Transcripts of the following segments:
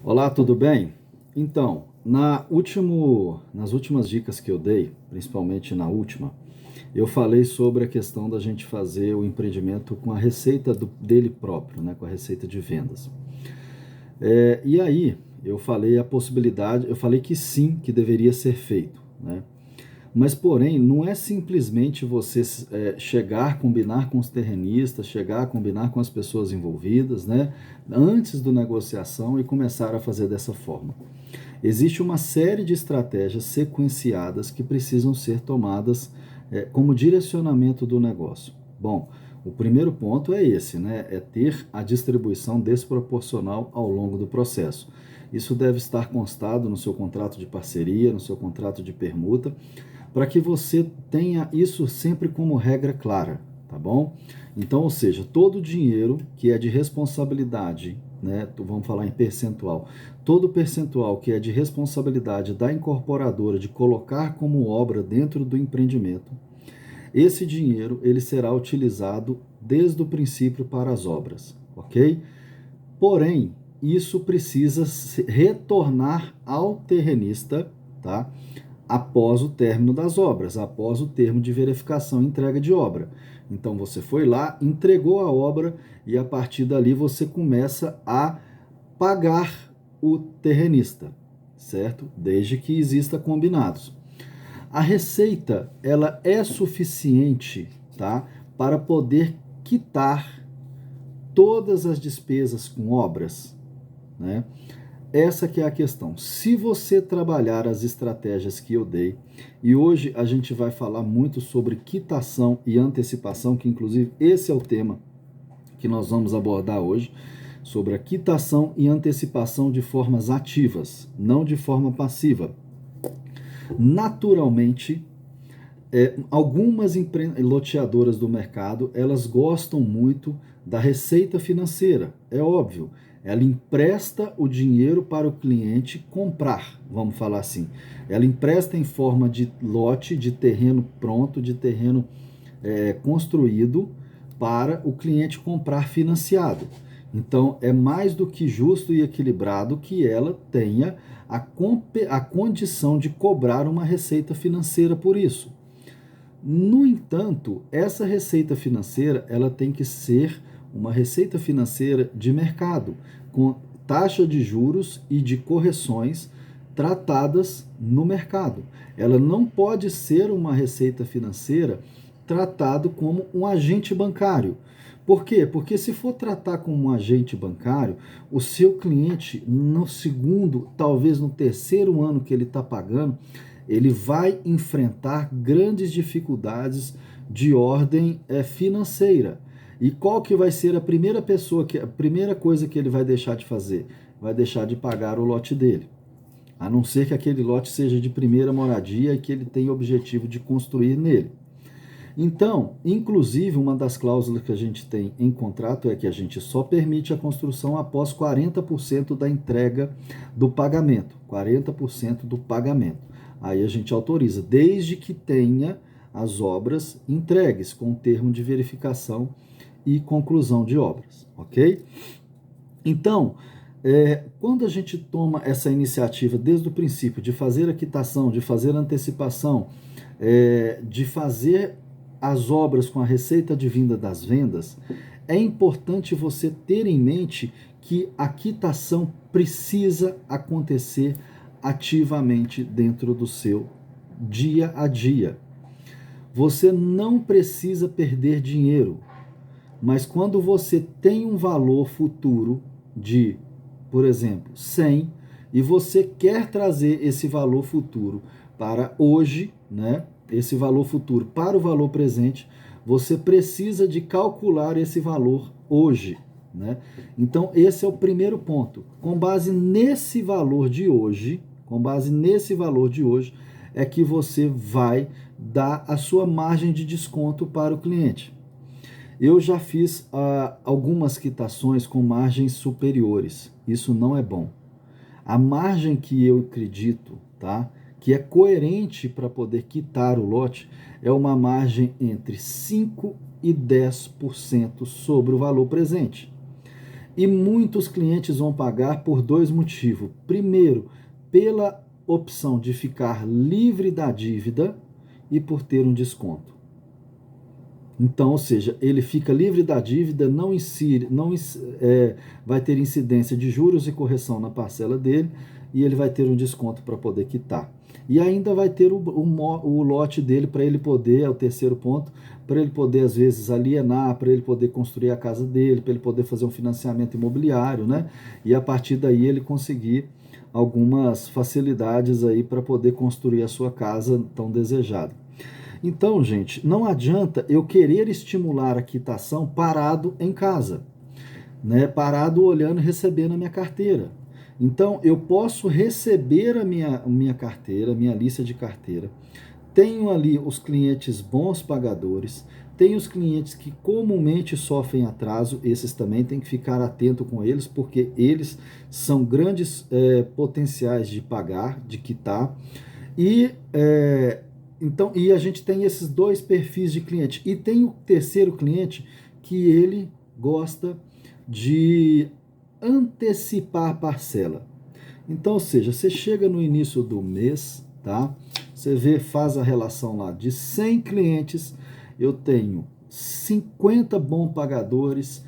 Olá, tudo bem? Então, nas últimas dicas que eu dei, principalmente na última, eu falei sobre a questão da gente fazer o empreendimento com a receita dele próprio, né, com a receita de vendas. E aí, eu falei a possibilidade, eu falei que sim, que deveria ser feito, né? Mas, porém, não é simplesmente você chegar, combinar com os terrenistas, chegar, combinar com as pessoas envolvidas, né? Antes da negociação e começar a fazer dessa forma. Existe uma série de estratégias sequenciadas que precisam ser tomadas como direcionamento do negócio. Bom, o primeiro ponto é esse, né? É ter a distribuição desproporcional ao longo do processo. Isso deve estar constado no seu contrato de parceria, no seu contrato de permuta, para que você tenha isso sempre como regra clara, tá bom? Então, ou seja, todo o dinheiro que é de responsabilidade, né, vamos falar em percentual, todo percentual que é de responsabilidade da incorporadora de colocar como obra dentro do empreendimento, esse dinheiro ele será utilizado desde o princípio para as obras, ok? Porém, isso precisa retornar ao terrenista, tá? Após o término das obras, após o termo de verificação e entrega de obra. Então você foi lá, entregou a obra e a partir dali você começa a pagar o terrenista, certo? Desde que exista combinados. A receita, ela é suficiente, tá? Para poder quitar todas as despesas com obras, né? Essa que é a questão. Se você trabalhar as estratégias que eu dei, e hoje a gente vai falar muito sobre quitação e antecipação, que inclusive esse é o tema que nós vamos abordar hoje, sobre a quitação e antecipação de formas ativas, não de forma passiva. Naturalmente, algumas loteadoras do mercado, elas gostam muito da receita financeira, é óbvio. Ela empresta o dinheiro para o cliente comprar, vamos falar assim. Ela empresta em forma de lote, de terreno pronto, de terreno construído para o cliente comprar financiado. Então, é mais do que justo e equilibrado que ela tenha a condição de cobrar uma receita financeira por isso. No entanto, essa receita financeira ela tem que ser uma receita financeira de mercado, com taxa de juros e de correções tratadas no mercado. Ela não pode ser uma receita financeira tratado como um agente bancário. Por quê? Porque se for tratar como um agente bancário, o seu cliente, no segundo, talvez no terceiro ano que ele está pagando, ele vai enfrentar grandes dificuldades de ordem financeira. E qual que vai ser a primeira coisa que ele vai deixar de fazer? Vai deixar de pagar o lote dele. A não ser que aquele lote seja de primeira moradia e que ele tenha o objetivo de construir nele. Então, inclusive, uma das cláusulas que a gente tem em contrato é que a gente só permite a construção após 40% da entrega do pagamento. 40% do pagamento. Aí a gente autoriza, desde que tenha as obras entregues com o termo de verificação e conclusão de obras, ok? Então, quando a gente toma essa iniciativa desde o princípio de fazer a quitação, de fazer a antecipação, de fazer as obras com a receita advinda das vendas, é importante você ter em mente que a quitação precisa acontecer ativamente dentro do seu dia a dia. Você não precisa perder dinheiro, mas quando você tem um valor futuro de, por exemplo, 100 e você quer trazer esse valor futuro para hoje, né? Esse valor futuro para o valor presente, você precisa de calcular esse valor hoje, né? Então, esse é o primeiro ponto. Com base nesse valor de hoje, é que você vai dar a sua margem de desconto para o cliente. Eu já fiz algumas quitações com margens superiores. Isso não é bom. A margem que eu acredito, tá? Que é coerente para poder quitar o lote, é uma margem entre 5 e 10% sobre o valor presente. E muitos clientes vão pagar por dois motivos. Primeiro, pela opção de ficar livre da dívida e por ter um desconto. Então, ou seja, ele fica livre da dívida, vai ter incidência de juros e correção na parcela dele e ele vai ter um desconto para poder quitar. E ainda vai ter o lote dele para ele poder, é o terceiro ponto, para ele poder às vezes alienar, para ele poder construir a casa dele, para ele poder fazer um financiamento imobiliário, né? E a partir daí ele conseguir algumas facilidades aí para poder construir a sua casa tão desejada. Então, gente, não adianta eu querer estimular a quitação parado em casa, né? Parado olhando e recebendo a minha carteira. Então, eu posso receber a minha carteira, minha lista de carteira. Tenho ali os clientes bons pagadores, tenho os clientes que comumente sofrem atraso, esses também tem que ficar atento com eles, porque eles são grandes potenciais de pagar, de quitar. E então, e a gente tem esses dois perfis de cliente. E tem o terceiro cliente que ele gosta de antecipar a parcela. Então, ou seja, você chega no início do mês, tá? Você faz a relação lá de 100 clientes, eu tenho 50 bons pagadores,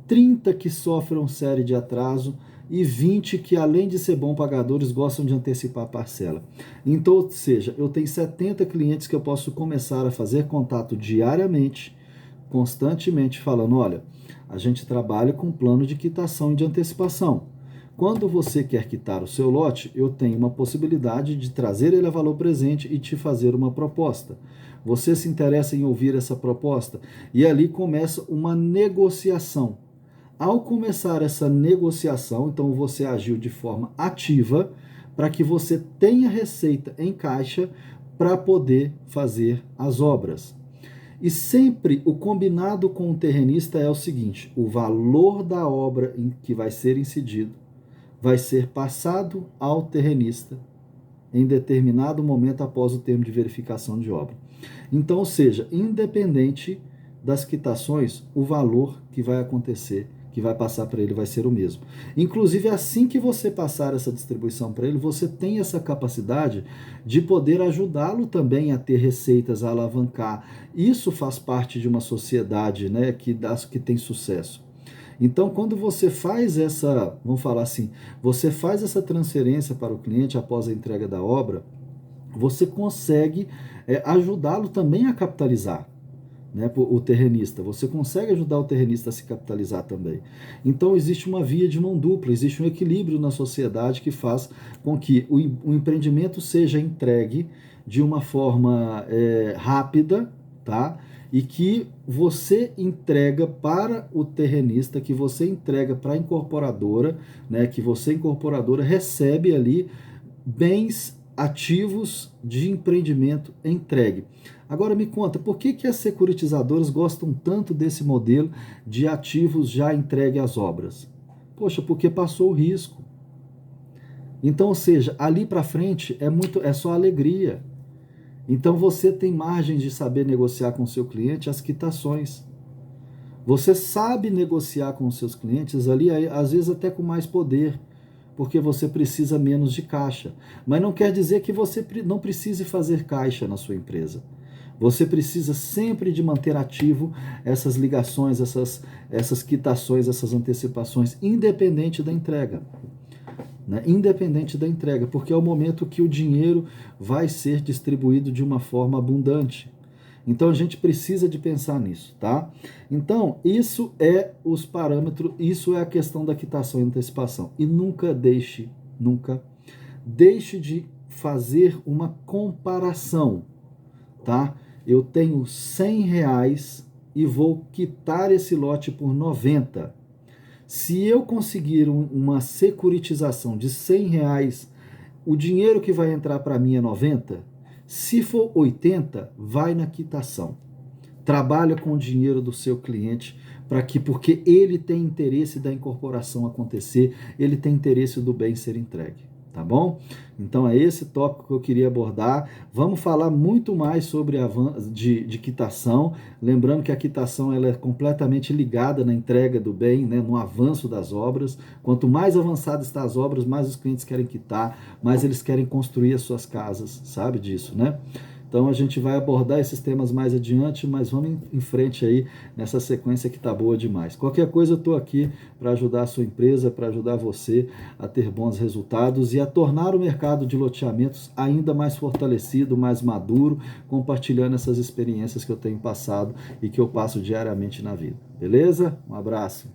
30 que sofrem série de atraso e 20 que, além de ser bons pagadores, gostam de antecipar a parcela. Então, ou seja, eu tenho 70 clientes que eu posso começar a fazer contato diariamente, constantemente, falando, olha, a gente trabalha com plano de quitação e de antecipação. Quando você quer quitar o seu lote, eu tenho uma possibilidade de trazer ele a valor presente e te fazer uma proposta. Você se interessa em ouvir essa proposta? E ali começa uma negociação. Ao começar essa negociação, então você agiu de forma ativa para que você tenha receita em caixa para poder fazer as obras. E sempre o combinado com o terrenista é o seguinte: o valor da obra que vai ser incidido vai ser passado ao terrenista em determinado momento após o termo de verificação de obra. Então, ou seja, independente das quitações, o valor que vai acontecer, que vai passar para ele, vai ser o mesmo. Inclusive, assim que você passar essa distribuição para ele, você tem essa capacidade de poder ajudá-lo também a ter receitas, a alavancar. Isso faz parte de uma sociedade, né, que tem sucesso. Então, quando você faz essa, vamos falar assim, você faz essa transferência para o cliente após a entrega da obra, você consegue ajudá-lo também a capitalizar, né, o terrenista. Você consegue ajudar o terrenista a se capitalizar também. Então, existe uma via de mão dupla, existe um equilíbrio na sociedade que faz com que o empreendimento seja entregue de uma forma rápida, tá? E que você entrega para o terrenista, que você entrega para a incorporadora, né, que você, incorporadora, recebe ali bens ativos de empreendimento entregue. Agora me conta, por que as securitizadoras gostam tanto desse modelo de ativos já entregue às obras? Poxa, porque passou o risco. Então, ou seja, ali para frente é só alegria. Então você tem margem de saber negociar com o seu cliente as quitações. Você sabe negociar com os seus clientes ali, às vezes até com mais poder, porque você precisa menos de caixa. Mas não quer dizer que você não precise fazer caixa na sua empresa. Você precisa sempre de manter ativo essas ligações, essas quitações, essas antecipações, independente da entrega. Né? Independente da entrega, porque é o momento que o dinheiro vai ser distribuído de uma forma abundante. Então a gente precisa de pensar nisso, tá? Então, isso é os parâmetros, isso é a questão da quitação e antecipação. E nunca deixe de fazer uma comparação, tá? Eu tenho R$100 e vou quitar esse lote por 90. Se eu conseguir uma securitização de R$100, o dinheiro que vai entrar para mim é 90. Se for 80, vai na quitação. Trabalha com o dinheiro do seu cliente porque ele tem interesse da incorporação acontecer, ele tem interesse do bem ser entregue. tá bom? Então é esse tópico que eu queria abordar. Vamos falar muito mais sobre de quitação, lembrando que a quitação ela é completamente ligada na entrega do bem, né, no avanço das obras. Quanto mais avançadas estão as obras, mais os clientes querem quitar, mais eles querem construir as suas casas, sabe disso, né? Então a gente vai abordar esses temas mais adiante, mas vamos em frente aí nessa sequência que tá boa demais. Qualquer coisa eu estou aqui para ajudar a sua empresa, para ajudar você a ter bons resultados e a tornar o mercado de loteamentos ainda mais fortalecido, mais maduro, compartilhando essas experiências que eu tenho passado e que eu passo diariamente na vida. Beleza? Um abraço.